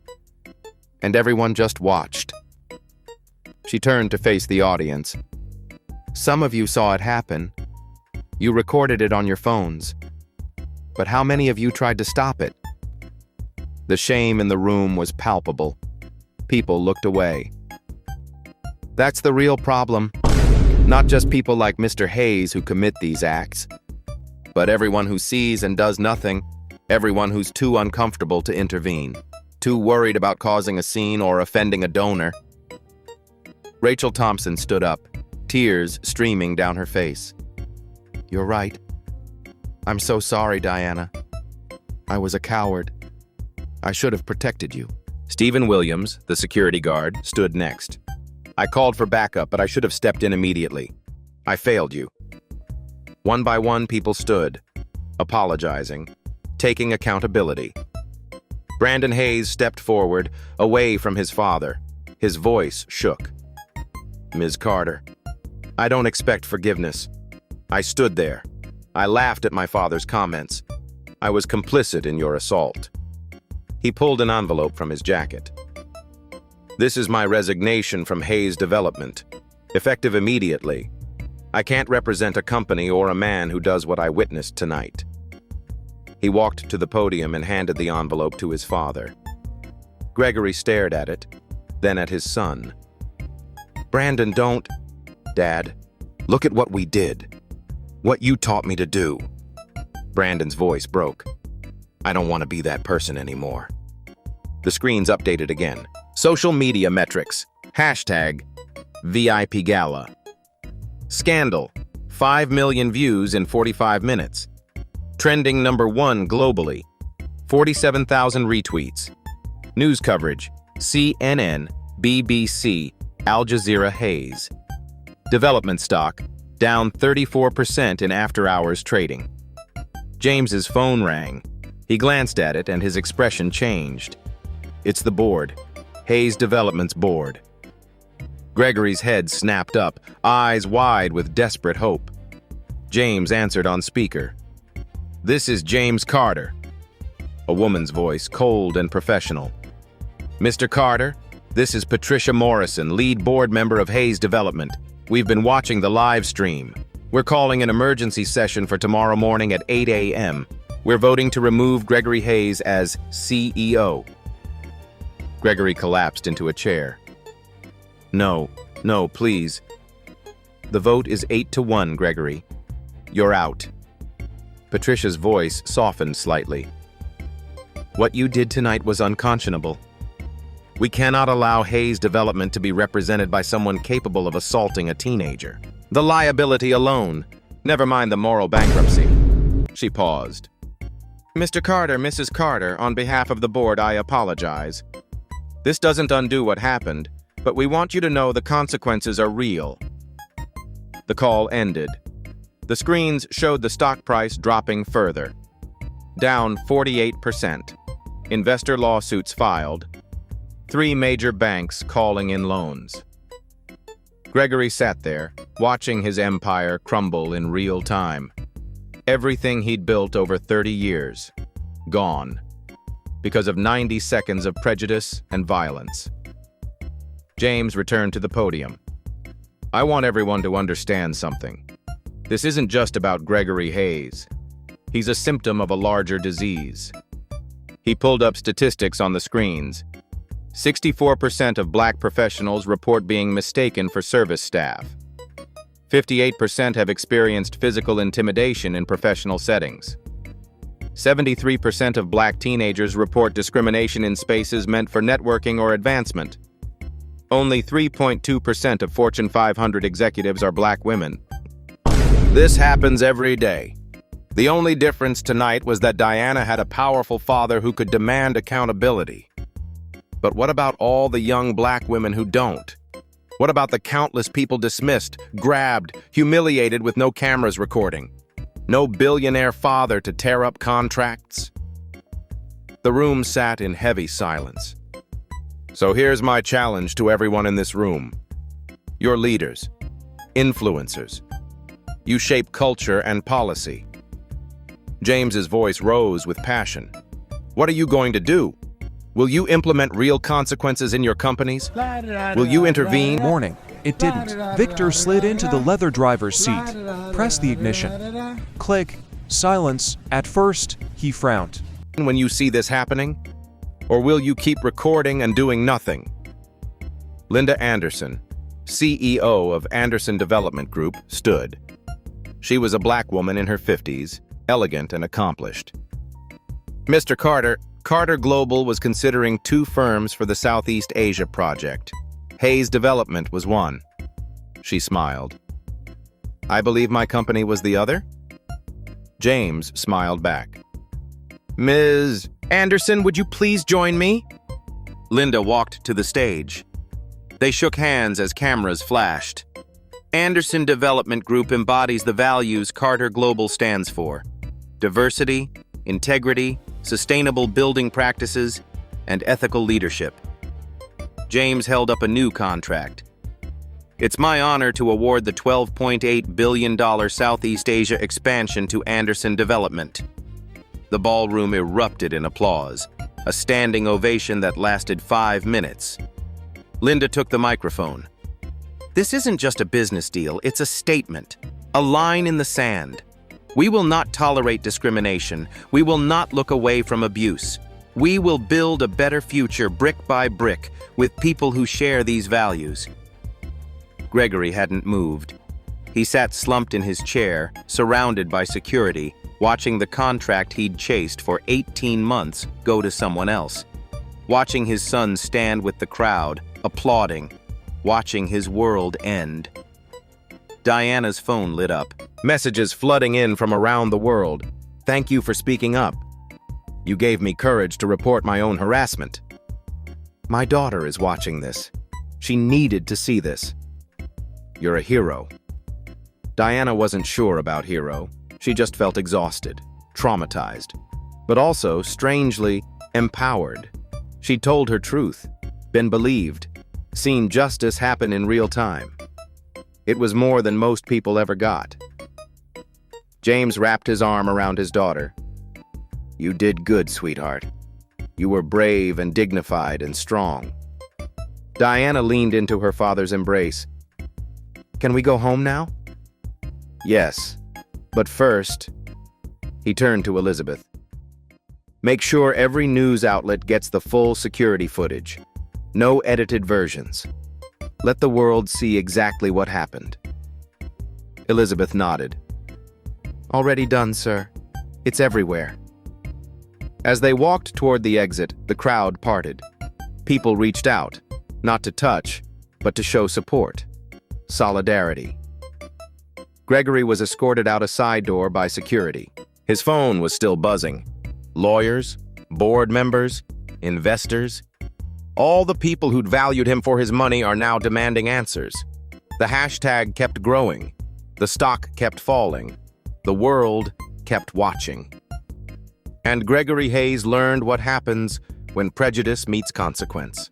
and everyone just watched. She turned to face the audience. Some of you saw it happen. You recorded it on your phones. But how many of you tried to stop it? The shame in the room was palpable. People looked away. That's the real problem. Not just people like Mr. Hayes who commit these acts, but everyone who sees and does nothing, everyone who's too uncomfortable to intervene, too worried about causing a scene or offending a donor. Rachel Thompson stood up, tears streaming down her face. You're right. I'm so sorry, Diana. I was a coward. I should have protected you. Stephen Williams, the security guard, stood next. I called for backup, but I should have stepped in immediately. I failed you. One by one, people stood, apologizing, taking accountability. Brandon Hayes stepped forward, away from his father. His voice shook. Ms. Carter, I don't expect forgiveness. I stood there. I laughed at my father's comments. I was complicit in your assault. He pulled an envelope from his jacket. This is my resignation from Hayes Development, effective immediately. I can't represent a company or a man who does what I witnessed tonight. He walked to the podium and handed the envelope to his father. Gregory stared at it, then at his son. Brandon, don't. Dad, look at what we did. What you taught me to do. Brandon's voice broke. I don't want to be that person anymore. The screens updated again. Social media metrics. Hashtag VIP Gala. Scandal. 5 million views in 45 minutes. Trending #1 globally. 47,000 retweets. News coverage. CNN, BBC, Al Jazeera Hayes. Development stock. Down 34% in after-hours trading. James's phone rang. He glanced at it and his expression changed. It's the board. Hayes Development's board. Gregory's head snapped up, eyes wide with desperate hope. James answered on speaker. This is James Carter. A woman's voice, cold and professional. Mr. Carter, this is Patricia Morrison, lead board member of Hayes Development. We've been watching the live stream. We're calling an emergency session for tomorrow morning at 8 a.m. We're voting to remove Gregory Hayes as CEO. Gregory collapsed into a chair. No, please. The vote is 8-1, Gregory. You're out. Patricia's voice softened slightly. What you did tonight was unconscionable. We cannot allow Hayes Development to be represented by someone capable of assaulting a teenager. The liability alone, never mind the moral bankruptcy. She paused. Mr. Carter, Mrs. Carter, on behalf of the board, I apologize. This doesn't undo what happened, but we want you to know the consequences are real. The call ended. The screens showed the stock price dropping further. Down 48%. Investor lawsuits filed. 3 major banks calling in loans. Gregory sat there, watching his empire crumble in real time. Everything he'd built over 30 years. Gone. because of 90 seconds of prejudice and violence. James returned to the podium. I want everyone to understand something. This isn't just about Gregory Hayes. He's a symptom of a larger disease. He pulled up statistics on the screens. 64% of Black professionals report being mistaken for service staff. 58% have experienced physical intimidation in professional settings. 73% of Black teenagers report discrimination in spaces meant for networking or advancement. Only 3.2% of Fortune 500 executives are Black women. This happens every day. The only difference tonight was that Diana had a powerful father who could demand accountability. But what about all the young Black women who don't? What about the countless people dismissed, grabbed, humiliated with no cameras recording? No billionaire father to tear up contracts? The room sat in heavy silence. So here's my challenge to everyone in this room. You're leaders, influencers. You shape culture and policy. James's voice rose with passion. What are you going to do? Will you implement real consequences in your companies? Will you intervene? Warning, it didn't. Victor slid into the leather driver's seat. Press the ignition. Click. Silence. At first, he frowned. When you see this happening? Or will you keep recording and doing nothing? Linda Anderson, CEO of Anderson Development Group, stood. She was a Black woman in her 50s, elegant and accomplished. Mr. Carter, Carter Global was considering 2 firms for the Southeast Asia project. Hayes Development was one. She smiled. I believe my company was the other? James smiled back. Ms. Anderson, would you please join me? Linda walked to the stage. They shook hands as cameras flashed. Anderson Development Group embodies the values Carter Global stands for: diversity, integrity, sustainable building practices, and ethical leadership. James held up a new contract. It's my honor to award the $12.8 billion Southeast Asia expansion to Anderson Development. The ballroom erupted in applause, a standing ovation that lasted 5 minutes. Linda took the microphone. This isn't just a business deal, it's a statement, a line in the sand. We will not tolerate discrimination. We will not look away from abuse. We will build a better future brick by brick with people who share these values. Gregory hadn't moved. He sat slumped in his chair, surrounded by security, watching the contract he'd chased for 18 months go to someone else. Watching his son stand with the crowd, applauding. Watching his world end. Diana's phone lit up. Messages flooding in from around the world. Thank you for speaking up. You gave me courage to report my own harassment. My daughter is watching this. She needed to see this. You're a hero. Diana wasn't sure about hero. She just felt exhausted, traumatized, but also, strangely, empowered. She told her truth, been believed, seen justice happen in real time. It was more than most people ever got. James wrapped his arm around his daughter. You did good, sweetheart. You were brave and dignified and strong. Diana leaned into her father's embrace. Can we go home now? Yes, but first, he turned to Elizabeth. Make sure every news outlet gets the full security footage. No edited versions. Let the world see exactly what happened. Elizabeth nodded. Already done, sir. It's everywhere. As they walked toward the exit, the crowd parted. People reached out, not to touch, but to show support. Solidarity. Gregory was escorted out a side door by security. His phone was still buzzing. Lawyers, board members, investors. All the people who'd valued him for his money are now demanding answers. The hashtag kept growing. The stock kept falling. The world kept watching. And Gregory Hayes learned what happens when prejudice meets consequence.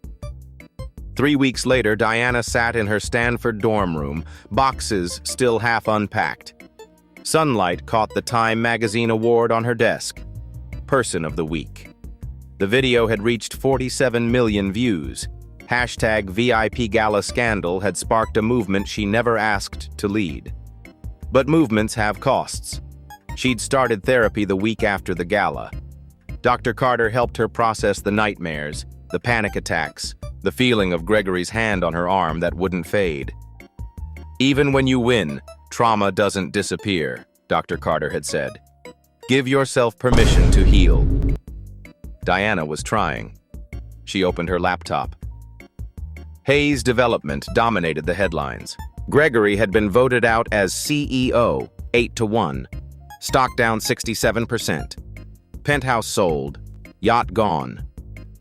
3 weeks later, Diana sat in her Stanford dorm room, boxes still half unpacked. Sunlight caught the Time magazine award on her desk. Person of the Week. The video had reached 47 million views. Hashtag VIP Gala Scandal had sparked a movement she never asked to lead. But movements have costs. She'd started therapy the week after the gala. Dr. Carter helped her process the nightmares, the panic attacks, the feeling of Gregory's hand on her arm that wouldn't fade. Even when you win, trauma doesn't disappear, Dr. Carter had said. Give yourself permission to heal. Diana was trying. She opened her laptop. Hayes' development dominated the headlines. Gregory had been voted out as CEO, 8-1. Stock down 67%. Penthouse sold. Yacht gone.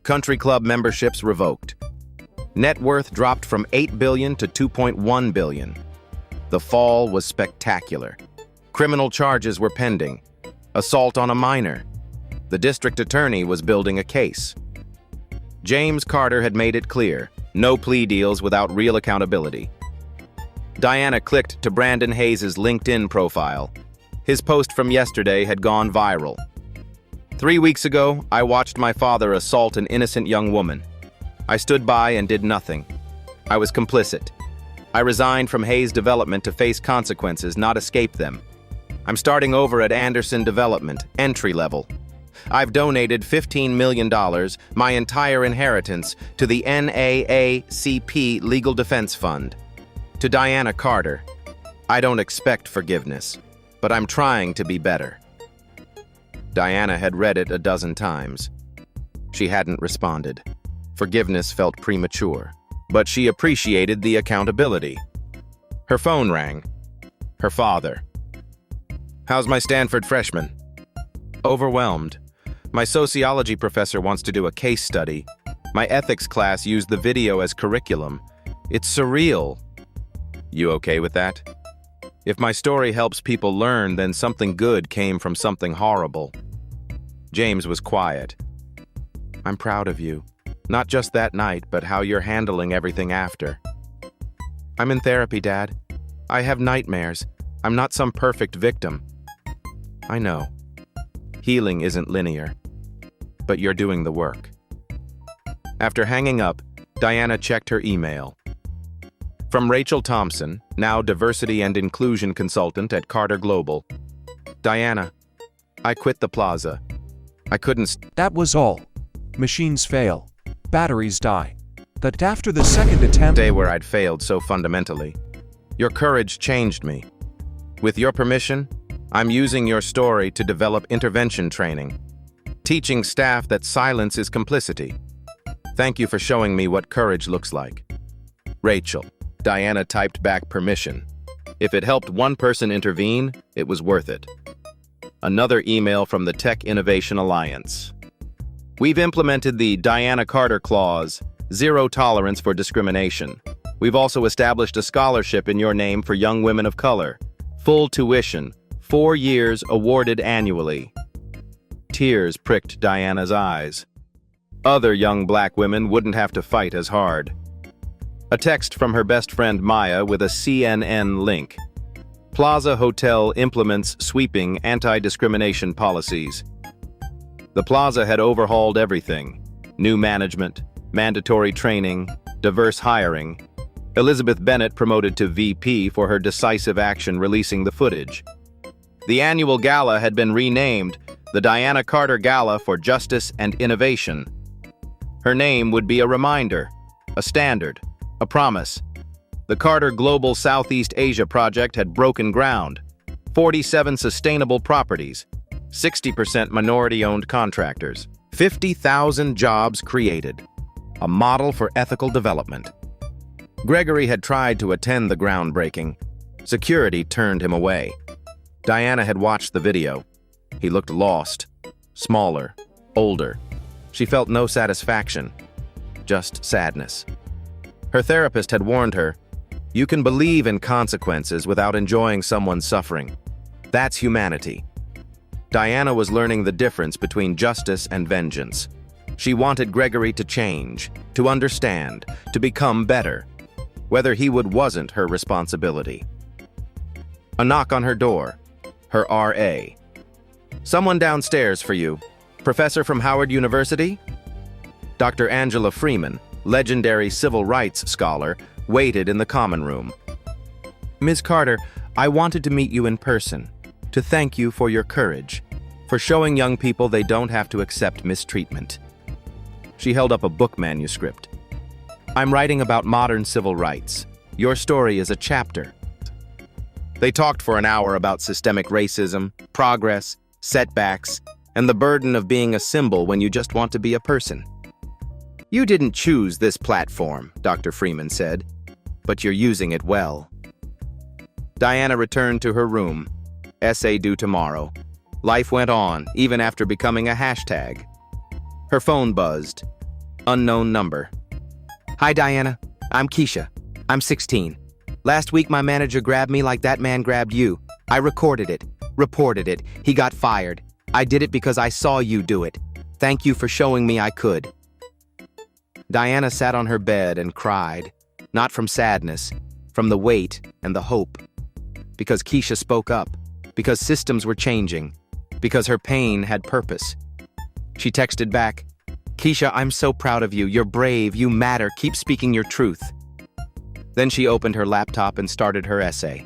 Country club memberships revoked. Net worth dropped from $8 billion to $2.1 billion. The fall was spectacular. Criminal charges were pending. Assault on a minor. The district attorney was building a case. James Carter had made it clear, no plea deals without real accountability. Diana clicked to Brandon Hayes' LinkedIn profile. His post from yesterday had gone viral. 3 weeks ago, I watched my father assault an innocent young woman. I stood by and did nothing. I was complicit. I resigned from Hayes Development to face consequences, not escape them. I'm starting over at Anderson Development, entry level. I've donated $15 million, my entire inheritance, to the NAACP Legal Defense Fund. To Diana Carter, I don't expect forgiveness, but I'm trying to be better. Diana had read it a dozen times. She hadn't responded. Forgiveness felt premature, but she appreciated the accountability. Her phone rang. Her father. How's my Stanford freshman? Overwhelmed. My sociology professor wants to do a case study. My ethics class used the video as curriculum. It's surreal. You okay with that? If my story helps people learn, then something good came from something horrible. James was quiet. I'm proud of you. Not just that night, but how you're handling everything after. I'm in therapy, Dad. I have nightmares. I'm not some perfect victim. I know. Healing isn't linear, but you're doing the work. After hanging up, Diana checked her email. From Rachel Thompson, now Diversity and Inclusion Consultant at Carter Global. Diana, I quit the plaza. I couldn't. That was all. Machines fail. Batteries die. That after the second attempt. Day where I'd failed so fundamentally. Your courage changed me. With your permission, I'm using your story to develop intervention training, teaching staff that silence is complicity. Thank you for showing me what courage looks like. Rachel. Diana typed back permission. If it helped one person intervene, it was worth it. Another email from the Tech Innovation Alliance. We've implemented the Diana Carter Clause, zero tolerance for discrimination. We've also established a scholarship in your name for young women of color. Full tuition, 4 years awarded annually. Tears pricked Diana's eyes. Other young black women wouldn't have to fight as hard. A text from her best friend Maya with a CNN link. Plaza Hotel implements sweeping anti-discrimination policies. The Plaza had overhauled everything. New management, mandatory training, diverse hiring. Elizabeth Bennett promoted to VP for her decisive action releasing the footage. The annual gala had been renamed the Diana Carter Gala for Justice and Innovation. Her name would be a reminder, a standard, a promise. The Carter Global Southeast Asia project had broken ground. 47 sustainable properties, 60% minority-owned contractors, 50,000 jobs created. A model for ethical development. Gregory had tried to attend the groundbreaking. Security turned him away. Diana had watched the video. He looked lost, smaller, older. She felt no satisfaction, just sadness. Her therapist had warned her, you can believe in consequences without enjoying someone's suffering. That's humanity. Diana was learning the difference between justice and vengeance. She wanted Gregory to change, to understand, to become better. Whether he would wasn't her responsibility. A knock on her door. Her RA. Someone downstairs for you. Professor from Howard University? Dr. Angela Freeman, legendary civil rights scholar, waited in the common room. Ms. Carter, I wanted to meet you in person, to thank you for your courage, for showing young people they don't have to accept mistreatment. She held up a book manuscript. I'm writing about modern civil rights. Your story is a chapter. They talked for an hour about systemic racism, progress, setbacks, and the burden of being a symbol when you just want to be a person. You didn't choose this platform, Dr. Freeman said, but you're using it well. Diana returned to her room. Essay due tomorrow. Life went on, even after becoming a hashtag. Her phone buzzed. Unknown number. Hi, Diana. I'm Keisha. I'm 16. Last week, my manager grabbed me like that man grabbed you. I recorded it, reported it. He got fired. I did it because I saw you do it. Thank you for showing me I could. Diana sat on her bed and cried, not from sadness, from the weight and the hope. Because Keisha spoke up, because systems were changing, because her pain had purpose. She texted back, Keisha, I'm so proud of you. You're brave. You matter. Keep speaking your truth. Then she opened her laptop and started her essay.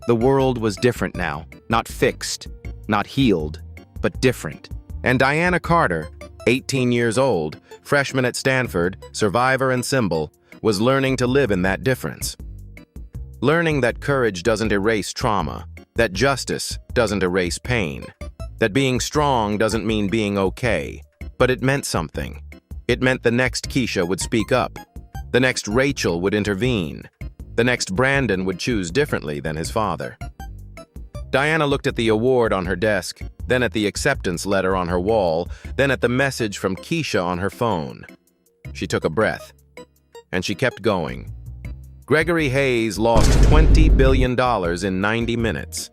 The world was different now, not fixed, not healed, but different. And Diana Carter, 18 years old, freshman at Stanford, survivor and symbol, was learning to live in that difference. Learning that courage doesn't erase trauma, that justice doesn't erase pain, that being strong doesn't mean being okay, but it meant something. It meant the next Keisha would speak up, the next Rachel would intervene, the next Brandon would choose differently than his father. Diana looked at the award on her desk, then at the acceptance letter on her wall, then at the message from Keisha on her phone. She took a breath, and she kept going. Gregory Hayes lost $20 billion in 90 minutes.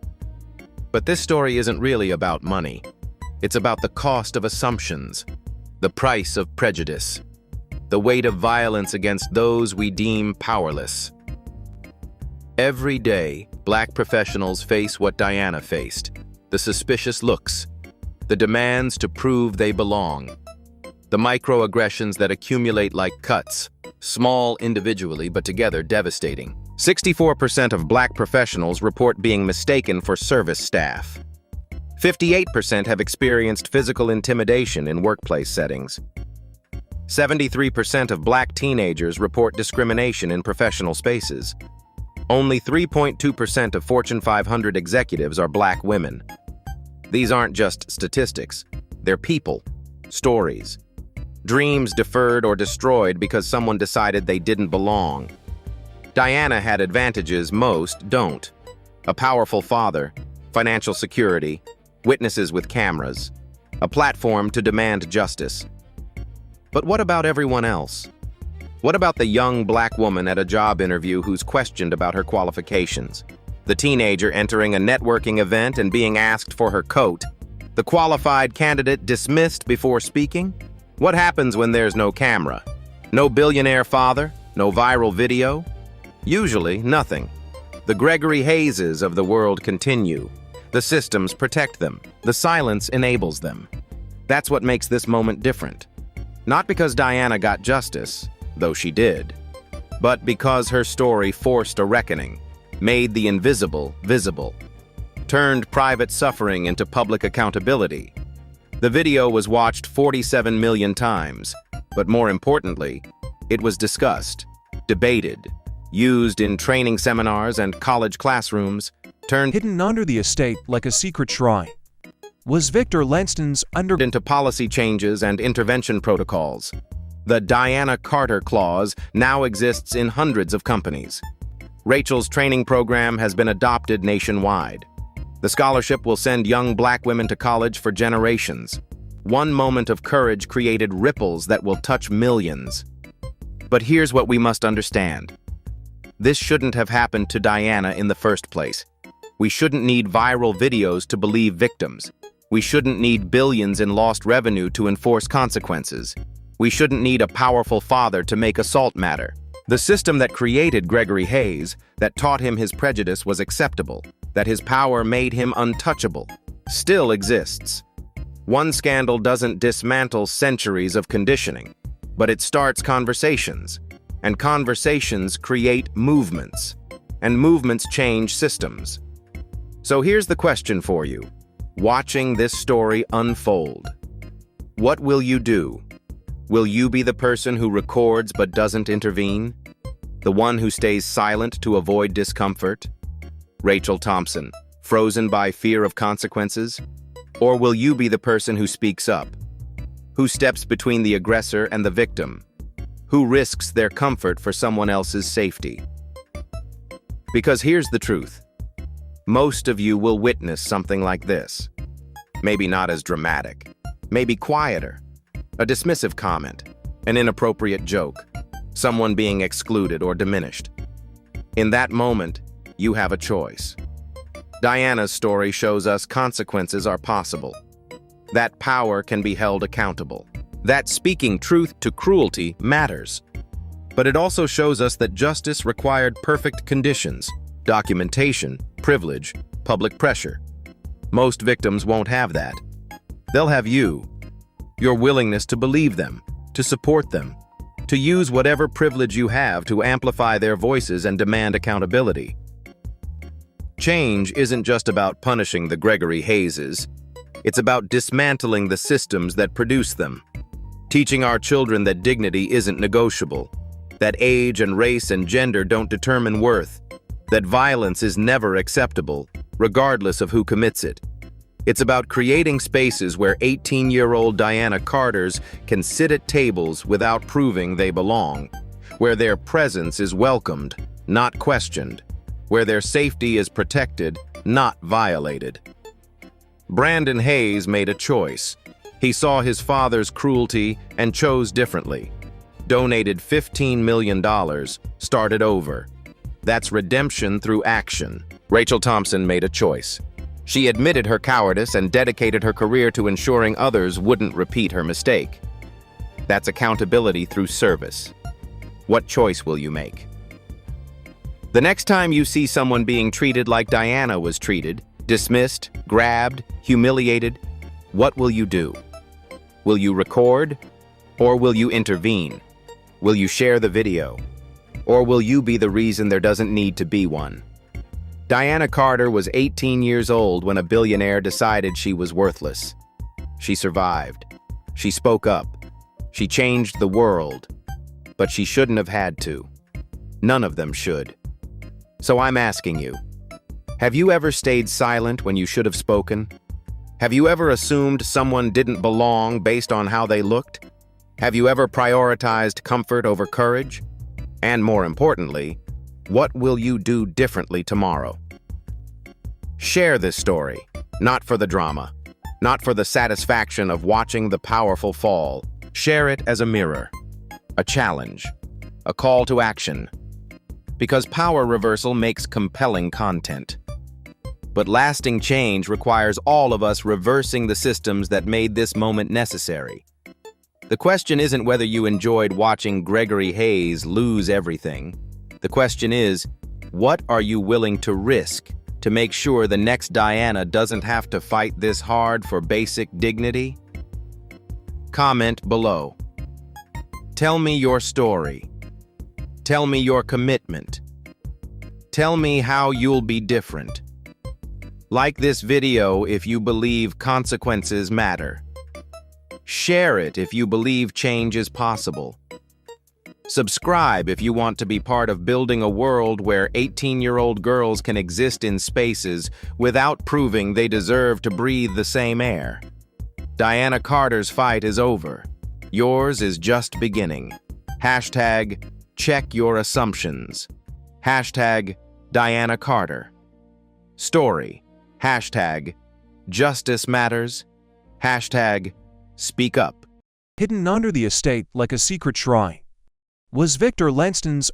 But this story isn't really about money. It's about the cost of assumptions, the price of prejudice, the weight of violence against those we deem powerless. Every day, Black professionals face what Diana faced: the suspicious looks, the demands to prove they belong, the microaggressions that accumulate like cuts, small individually but together devastating. 64% of Black professionals report being mistaken for service staff. 58% have experienced physical intimidation in workplace settings. 73% of Black teenagers report discrimination in professional spaces. Only 3.2% of Fortune 500 executives are Black women. These aren't just statistics. They're people, stories, dreams deferred or destroyed because someone decided they didn't belong. Diana had advantages most don't: a powerful father, financial security, witnesses with cameras, a platform to demand justice. But what about everyone else? What about the young Black woman at a job interview who's questioned about her qualifications? The teenager entering a networking event and being asked for her coat? The qualified candidate dismissed before speaking? What happens when there's no camera? No billionaire father? No viral video? Usually, nothing. The Gregory Hayeses of the world continue. The systems protect them. The silence enables them. That's what makes this moment different. Not because Diana got justice, though she did, but because her story forced a reckoning, made the invisible visible, turned private suffering into public accountability. The video was watched 47 million times, but more importantly, it was discussed, debated, used in training seminars and college classrooms, turned Hidden under the estate like a secret shrine was Victor Lanston's into policy changes and intervention protocols. The Diana Carter Clause now exists in hundreds of companies. Rachel's training program has been adopted nationwide. The scholarship will send young Black women to college for generations. One moment of courage created ripples that will touch millions. But here's what we must understand. This shouldn't have happened to Diana in the first place. We shouldn't need viral videos to believe victims. We shouldn't need billions in lost revenue to enforce consequences. We shouldn't need a powerful father to make assault matter. The system that created Gregory Hayes, that taught him his prejudice was acceptable, that his power made him untouchable, still exists. One scandal doesn't dismantle centuries of conditioning, but it starts conversations, and conversations create movements, and movements change systems. So here's the question for you, watching this story unfold. What will you do? Will you be the person who records but doesn't intervene? The one who stays silent to avoid discomfort? Rachel Thompson, frozen by fear of consequences? Or will you be the person who speaks up? Who steps between the aggressor and the victim? Who risks their comfort for someone else's safety? Because here's the truth. Most of you will witness something like this. Maybe not as dramatic. Maybe quieter. A dismissive comment. An inappropriate joke. Someone being excluded or diminished. In that moment, you have a choice. Diana's story shows us consequences are possible. That power can be held accountable. That speaking truth to cruelty matters. But it also shows us that justice required perfect conditions, documentation, privilege, public pressure. Most victims won't have that. They'll have you, your willingness to believe them, to support them, to use whatever privilege you have to amplify their voices and demand accountability. Change isn't just about punishing the Gregory Hayeses. It's about dismantling the systems that produce them, teaching our children that dignity isn't negotiable, that age and race and gender don't determine worth, that violence is never acceptable, regardless of who commits it. It's about creating spaces where 18-year-old Diana Carters can sit at tables without proving they belong, where their presence is welcomed, not questioned, where their safety is protected, not violated. Brandon Hayes made a choice. He saw his father's cruelty and chose differently. Donated $15 million, started over. That's redemption through action. Rachel Thompson made a choice. She admitted her cowardice and dedicated her career to ensuring others wouldn't repeat her mistake. That's accountability through service. What choice will you make? The next time you see someone being treated like Diana was treated, dismissed, grabbed, humiliated, what will you do? Will you record? Or will you intervene? Will you share the video? Or will you be the reason there doesn't need to be one? Diana Carter was 18 years old when a billionaire decided she was worthless. She survived. She spoke up. She changed the world. But she shouldn't have had to. None of them should. So I'm asking you, have you ever stayed silent when you should have spoken? Have you ever assumed someone didn't belong based on how they looked? Have you ever prioritized comfort over courage? And more importantly, what will you do differently tomorrow? Share this story, not for the drama, not for the satisfaction of watching the powerful fall. Share it as a mirror, a challenge, a call to action. Because power reversal makes compelling content. But lasting change requires all of us reversing the systems that made this moment necessary. The question isn't whether you enjoyed watching Gregory Hayes lose everything. The question is, what are you willing to risk to make sure the next Diana doesn't have to fight this hard for basic dignity? Comment below. Tell me your story. Tell me your commitment. Tell me how you'll be different. Like this video if you believe consequences matter. Share it if you believe change is possible. Subscribe if you want to be part of building a world where 18-year-old girls can exist in spaces without proving they deserve to breathe the same air. Diana Carter's fight is over. Yours is just beginning. Hashtag check your assumptions. Hashtag Diana Carter. Story. Hashtag justice matters. Hashtag speak up. Hidden under the estate like a secret shrine was Victor Lanston's